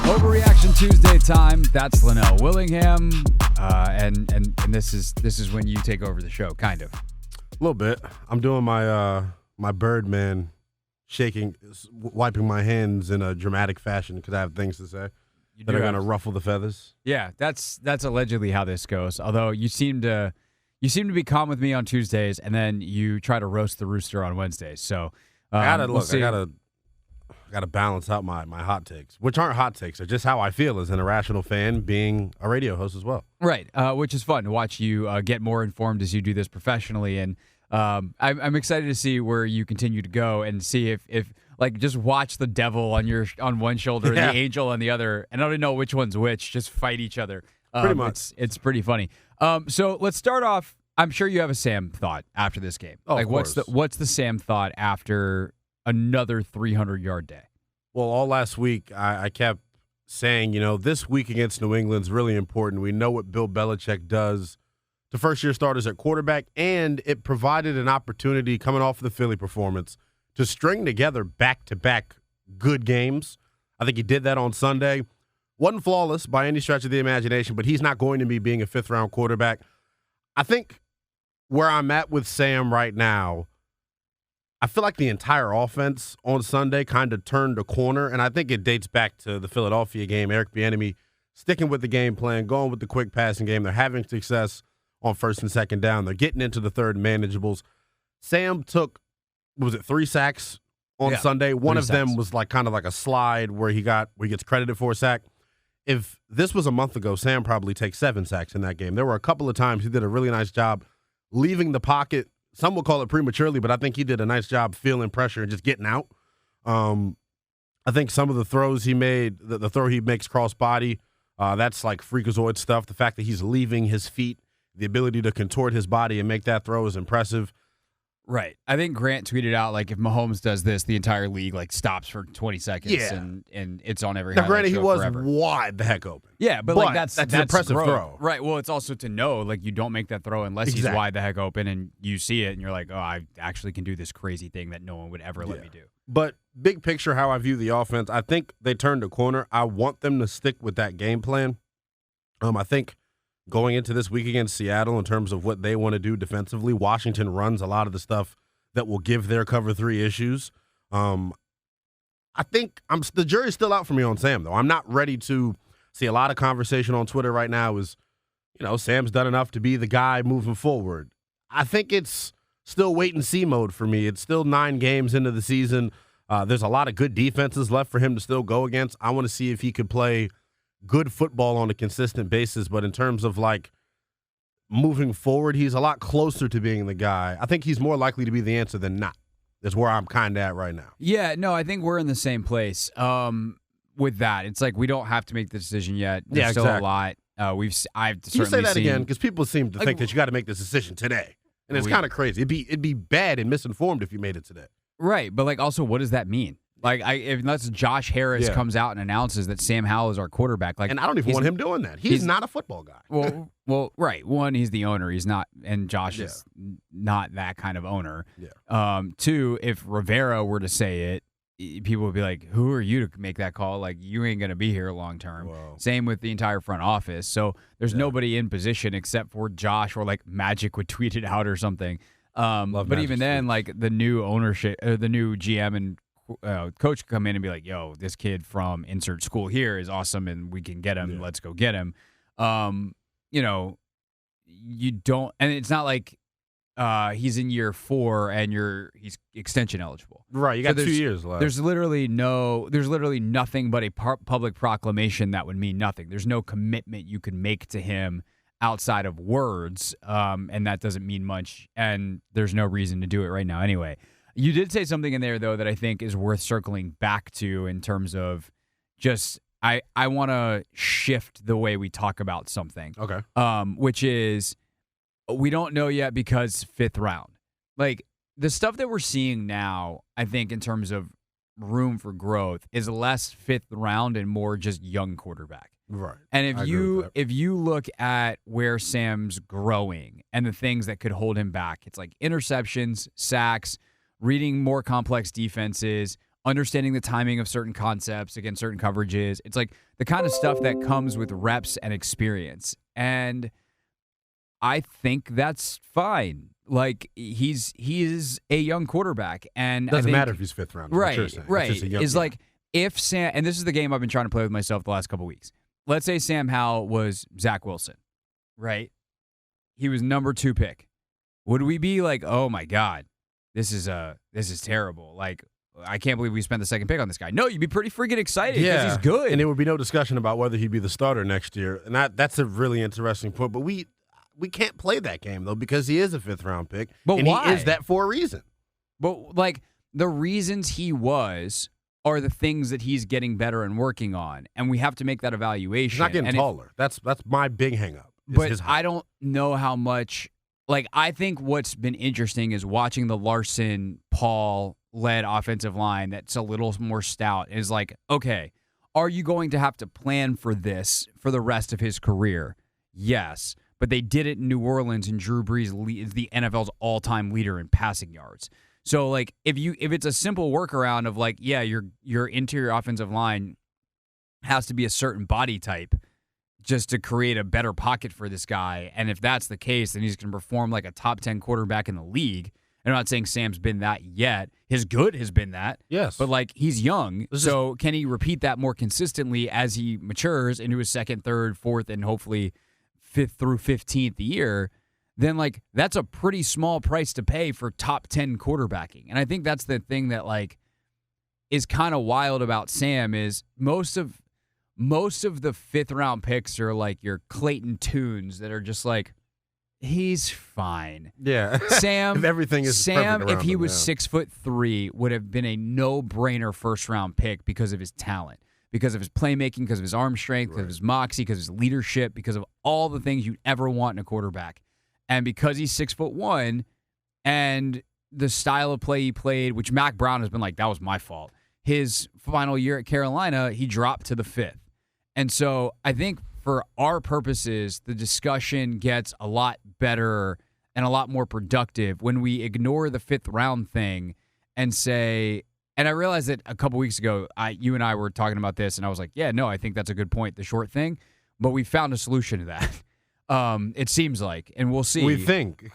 Overreaction Tuesday time. That's Lynnell Willingham, and this is when you take over the show, kind of. A little bit. I'm doing my my Birdman shaking, wiping my hands in a dramatic fashion because I have things to say that are going to ruffle the feathers. Yeah, that's allegedly how this goes. Although you seem to be calm with me on Tuesdays, and then you try to roast the rooster on Wednesdays. So I gotta balance out my hot takes, which aren't hot takes. They're just how I feel as an irrational fan, being a radio host as well. Right, which is fun to watch you get more informed as you do this professionally, and I'm excited to see where you continue to go and see if like just watch the devil on one shoulder and the angel on the other, and I don't know which one's which. Just fight each other. Pretty much, it's pretty funny. So let's start off. I'm sure you have a Sam thought after this game. Oh, like of course. what's the Sam thought after another 300-yard day? Well, all last week, I kept saying, this week against New England's really important. We know what Bill Belichick does to first-year starters at quarterback, and it provided an opportunity coming off the Philly performance to string together back-to-back good games. I think he did that on Sunday. Wasn't flawless by any stretch of the imagination, but he's not going to be being a fifth-round quarterback. I think where I'm at with Sam right now, I feel like the entire offense on Sunday kind of turned a corner, and I think it dates back to the Philadelphia game. Eric Bieniemy sticking with the game plan, going with the quick passing game. They're having success on first and second down. They're getting into the third manageables. Sam took, 3 sacks on Sunday? One of them was kind of like a slide where he gets credited for a sack. If this was a month ago, Sam probably takes 7 sacks in that game. There were a couple of times he did a really nice job leaving the pocket. Some will call it prematurely, but I think he did a nice job feeling pressure and just getting out. I think some of the throws he made, the throw he makes cross-body, that's like freakazoid stuff. The fact that he's leaving his feet, the ability to contort his body and make that throw is impressive. Right. I think Grant tweeted out, if Mahomes does this, the entire league, stops for 20 seconds and it's on every highlight Now, granted, show he was forever. Wide the heck open. Yeah, but that's an impressive growth. throw. Right. Well, it's also to know, you don't make that throw unless he's wide the heck open and you see it and you're like, oh, I actually can do this crazy thing that no one would ever let me do. But big picture, how I view the offense, I think they turned a corner. I want them to stick with that game plan. I think going into this week against Seattle in terms of what they want to do defensively, Washington runs a lot of the stuff that will give their cover 3 issues. I think the jury's still out for me on Sam, though. I'm not ready to see a lot of conversation on Twitter right now is, Sam's done enough to be the guy moving forward. I think it's still wait-and-see mode for me. It's still 9 games into the season. There's a lot of good defenses left for him to still go against. I want to see if he could play good football on a consistent basis, but in terms of, moving forward, he's a lot closer to being the guy. I think he's more likely to be the answer than not. That's where I'm kind of at right now. Yeah, no, I think we're in the same place with that. It's we don't have to make the decision yet. There's still a lot. I've certainly you say that seen, again because people seem to think that you got to make this decision today, and it's kind of crazy. It'd be bad and misinformed if you made it today. Right, but also, what does that mean? Unless Josh Harris comes out and announces that Sam Howell is our quarterback, and I don't even want him doing that. He's not a football guy. Well, right. 1, he's the owner. He's not, and Josh is not that kind of owner. Yeah. 2, if Rivera were to say it, people would be like, "Who are you to make that call? You ain't gonna be here long term." Same with the entire front office. So there's nobody in position except for Josh, or Magic would tweet it out or something. But even then, the new ownership, the new GM and coach come in and be like, yo, this kid from insert school here is awesome and we can get him. Let's go get him. You don't, and it's not he's in year 4 and he's extension eligible. Right. You got 2 years left. There's literally nothing but a public proclamation that would mean nothing. There's no commitment you can make to him outside of words. And that doesn't mean much. And there's no reason to do it right now anyway. You did say something in there, though, that I think is worth circling back to in terms of just I want to shift the way we talk about something. Okay. Which is we don't know yet because 5th round. The stuff that we're seeing now, I think, in terms of room for growth is less 5th round and more just young quarterback. Right. And if you look at where Sam's growing and the things that could hold him back, it's interceptions, sacks, reading more complex defenses, understanding the timing of certain concepts against certain coverages. It's like the kind of stuff that comes with reps and experience. And I think that's fine. Like he is a young quarterback, and doesn't matter if he's fifth round. Right. It's like if Sam, and this is the game I've been trying to play with myself the last couple of weeks. Let's say Sam Howell was Zach Wilson, right? He was number 2 pick. Would we be like, oh my God, this is terrible? Like, I can't believe we spent the second pick on this guy. No, you'd be pretty freaking excited because he's good. And there would be no discussion about whether he'd be the starter next year. And that's a really interesting point. But we can't play that game, though, because he is a fifth-round pick. But and why? He is that for a reason. But, like, the reasons he was are the things that he's getting better and working on. And we have to make that evaluation. He's not getting taller. That's my big hang-up. But I don't know how much – like, I think what's been interesting is watching the Larson-Paul-led offensive line that's a little more stout is like, okay, are you going to have to plan for this for the rest of his career? Yes. But they did it in New Orleans, and Drew Brees is the NFL's all-time leader in passing yards. So, like, if it's a simple workaround of, like, yeah, your interior offensive line has to be a certain body type just to create a better pocket for this guy, and if that's the case, then he's going to perform like a top 10 quarterback in the league. And I'm not saying Sam's been that yet. His good has been that. Yes. But, like, he's young, so can he repeat that more consistently as he matures into his second, third, fourth, and hopefully 5th through 15th year? Then, like, that's a pretty small price to pay for top 10 quarterbacking. And I think that's the thing that, like, is kind of wild about Sam is most of the 5th round picks are like your Clayton Tunes that are just like, he's fine. Yeah. Sam, if everything is Sam, perfect if he him, was 6'3", would have been a no-brainer 1st round pick because of his talent, because of his playmaking, because of his arm strength, because of his moxie, because of his leadership, because of all the things you'd ever want in a quarterback. And because he's 6'1", and the style of play he played, which Mac Brown has been like, that was my fault. His final year at Carolina, he dropped to the 5th. And so I think for our purposes, the discussion gets a lot better and a lot more productive when we ignore the 5th round thing and say, and I realized that a couple weeks ago, you and I were talking about this, and I was like, yeah, no, I think that's a good point, the short thing. But we found a solution to that. It seems like, and we'll see. We think.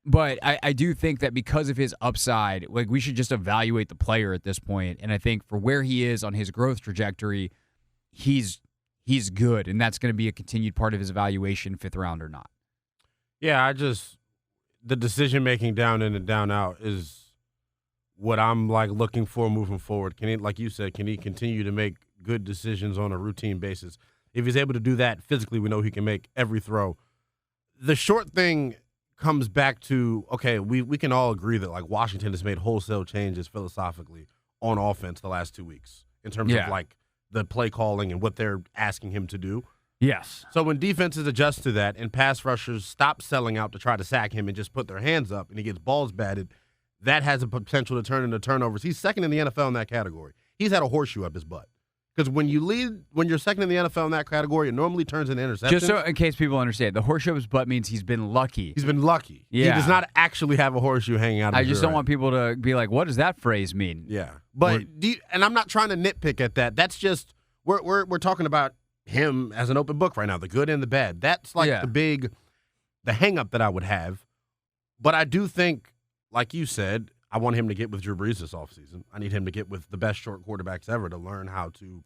But I do think that because of his upside, like, we should just evaluate the player at this point. And I think for where he is on his growth trajectory, he's good, and that's going to be a continued part of his evaluation, 5th round or not. Yeah, the decision-making down in and down out is what I'm, like, looking for moving forward. Can he, like you said, can he continue to make good decisions on a routine basis? If he's able to do that physically, we know he can make every throw. The short thing comes back to, okay, we can all agree that, like, Washington has made wholesale changes philosophically on offense the last 2 weeks in terms of, like, the play calling and what they're asking him to do. Yes. So when defenses adjust to that and pass rushers stop selling out to try to sack him and just put their hands up and he gets balls batted, that has a potential to turn into turnovers. He's second in the NFL in that category. He's had a horseshoe up his butt. Because when you're second in the NFL in that category, it normally turns into interceptions. Just so in case people understand, the horseshoe of his butt means he's been lucky. He's been lucky. Yeah. He does not actually have a horseshoe hanging out of his I just don't want people to be like, what does that phrase mean? Yeah. But and I'm not trying to nitpick at that. That's just we're talking about him as an open book right now, the good and the bad. That's like the hang up that I would have. But I do think, like you said, I want him to get with Drew Brees this offseason. I need him to get with the best short quarterbacks ever to learn how to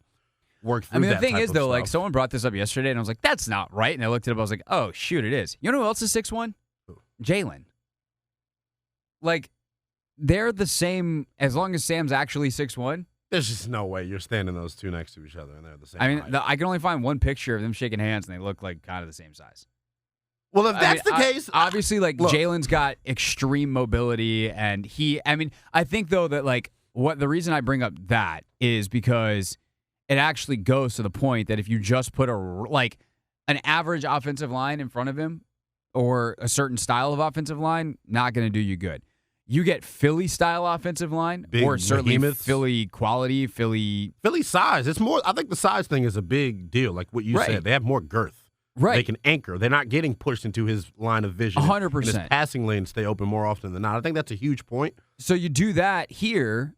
work through that. I mean, the thing is, though, stuff. like, someone brought this up yesterday, and I was like, that's not right. And I looked it up. I was like, oh, shoot, it is. You know who else is 6'1"? Jalen. Like, they're the same as long as Sam's actually 6'1". There's just no way you're standing those two next to each other, and they're the same height. I can only find one picture of them shaking hands, and they look like kind of the same size. Well, if that's the case, obviously, like, Jalen's got extreme mobility, and I think, though, that, like, the reason I bring up that is because it actually goes to the point that if you just put an average offensive line in front of him or a certain style of offensive line, not going to do you good. You get Philly-style offensive line, big or certainly behemoths. Philly quality, Philly size. It's more. I think the size thing is a big deal. Like what you said, they have more girth. Right. They can anchor. They're not getting pushed into his line of vision. 100%. And his passing lanes stay open more often than not. I think that's a huge point. So you do that here,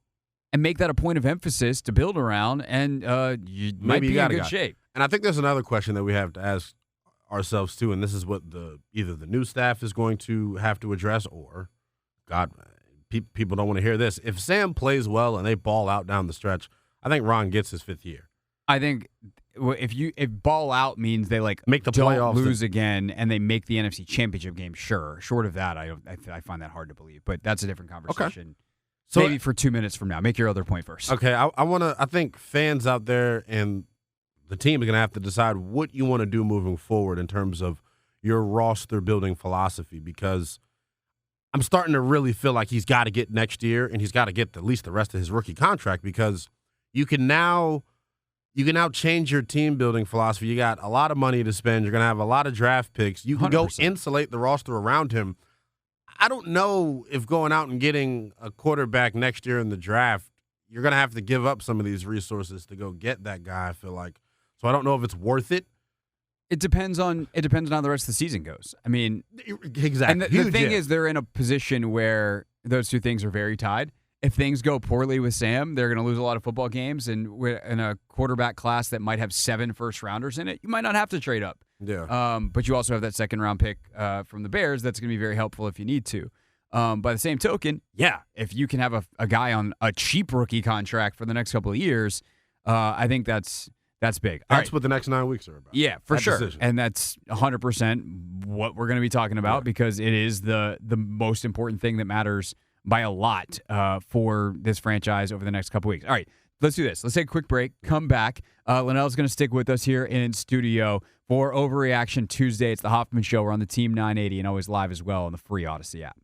and make that a point of emphasis to build around, and you might be in good shape. And I think there's another question that we have to ask ourselves too, and this is what either the new staff is going to have to address, or God, people don't want to hear this. If Sam plays well and they ball out down the stretch, I think Ron gets his 5th year. I think if ball out means they make the don't playoffs, lose again, and they make the NFC Championship game, sure. Short of that, I find that hard to believe. But that's a different conversation. Okay. So maybe for 2 minutes from now. Make your other point first. Okay, I think fans out there and the team are going to have to decide what you want to do moving forward in terms of your roster building philosophy, because I'm starting to really feel like he's got to get next year, and he's got to get at least the rest of his rookie contract, because you can now change your team building philosophy. You got a lot of money to spend. You're going to have a lot of draft picks. You can 100%. Go insulate the roster around him. I don't know if going out and getting a quarterback next year in the draft, you're going to have to give up some of these resources to go get that guy, I feel like. So I don't know if it's worth it. It depends on how the rest of the season goes. I mean, exactly. And the thing is, they're in a position where those two things are very tied. If things go poorly with Sam, they're going to lose a lot of football games, and in a quarterback class that might have 7 first-rounders in it, you might not have to trade up. Yeah. But you also have that second-round pick from the Bears that's going to be very helpful if you need to. By the same token, yeah, if you can have a guy on a cheap rookie contract for the next couple of years, I think that's big. That's what the next 9 weeks are about. Yeah, for sure. Decision. And that's 100% what we're going to be talking about, because it is the most important thing that matters by a lot for this franchise over the next couple weeks. All right, let's do this. Let's take a quick break, come back. Lynnell's going to stick with us here in studio for Overreaction Tuesday. It's the Hoffman Show. We're on the Team 980 and always live as well on the free Odyssey app.